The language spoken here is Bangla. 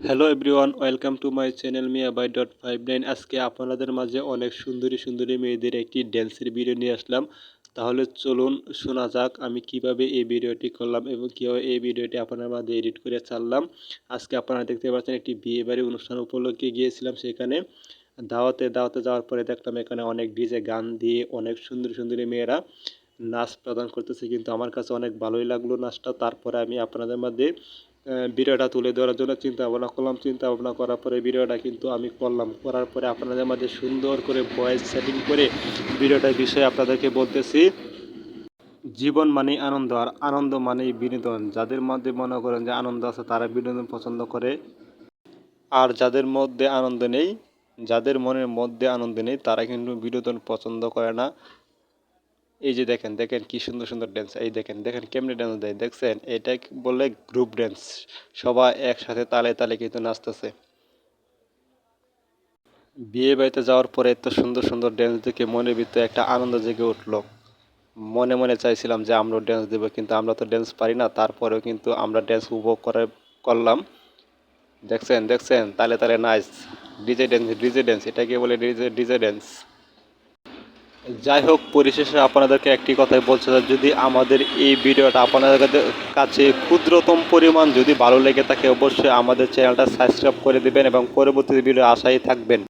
Hello everyone, welcome to my channel মিয়া বাই.59। আজকে আপনাদের মাঝে অনেক সুন্দরী সুন্দরী মেয়েদের একটি ড্যান্সের ভিডিও নিয়ে আসলাম। তাহলে চলুন শোনা যাক আমি কিভাবে এই ভিডিওটি করলাম এবং কীভাবে এই ভিডিওটি আপনার মাঝে এডিট করে ছাড়লাম। আজকে আপনারা দেখতে পাচ্ছেন একটি বিয়ে বাড়ি অনুষ্ঠান উপলক্ষে গিয়েছিলাম, সেখানে দাওয়াতে যাওয়ার পরে দেখলাম এখানে অনেক ডিজে গান দিয়ে অনেক সুন্দরী সুন্দরী মেয়েরা নাচ প্রদান করতেছে, কিন্তু আমার কাছে অনেক ভালোই লাগলো নাচটা। তারপরে আমি আপনাদের মধ্যে ভিডিওটা তুলে ধরার জন্য চিন্তা ভাবনা করার পরে ভিডিওটা কিন্তু আমি করার পরে আপনাদের মাঝে সুন্দর করে ভয়েস সেটিং করে ভিডিওটার বিষয়ে আপনাদেরকে বলতেছি। জীবন মানেই আনন্দ, আর আনন্দ মানেই বিনোদন। যাদের মধ্যে মনে করেন যে আনন্দ আছে তারা বিনোদন পছন্দ করে, আর যাদের মনের মধ্যে আনন্দ নেই তারা কিন্তু বিনোদন পছন্দ করে না। এই যে দেখেন দেখেন কি সুন্দর সুন্দর ড্যান্স, এই দেখেন দেখেন কেমনে ড্যান্স দেয়, দেখছেন? এটা বলে গ্রুপ ড্যান্স, সবাই একসাথে তালে তালে কিন্তু নাচতেছে। বিয়ে বাড়িতে যাওয়ার পরে এত সুন্দর সুন্দর ড্যান্স দেখে মনের ভিতরে একটা আনন্দ জেগে উঠলো। মনে মনে চাইছিলাম যে আমরা ড্যান্স দেবো, কিন্তু আমরা তো ড্যান্স পারি না, তারপরেও কিন্তু আমরা ড্যান্স উপভোগ করলাম। দেখছেন দেখছেন তালে তালে নাচ, ডিজে ড্যান্স এটাকে বলে ডিজে ড্যান্স। যাই হোক, পরিশেষে আপনাদেরকে একটি কথাই বলতে চাই, যদি আমাদের এই ভিডিওটা আপনাদের কাছে ক্ষুদ্রতম পরিমাণ যদি ভালো লেগে থাকে অবশ্যই আমাদের চ্যানেলটা সাবস্ক্রাইব করে দিবেন এবং পরবর্তী ভিডিও আশায় থাকবেন।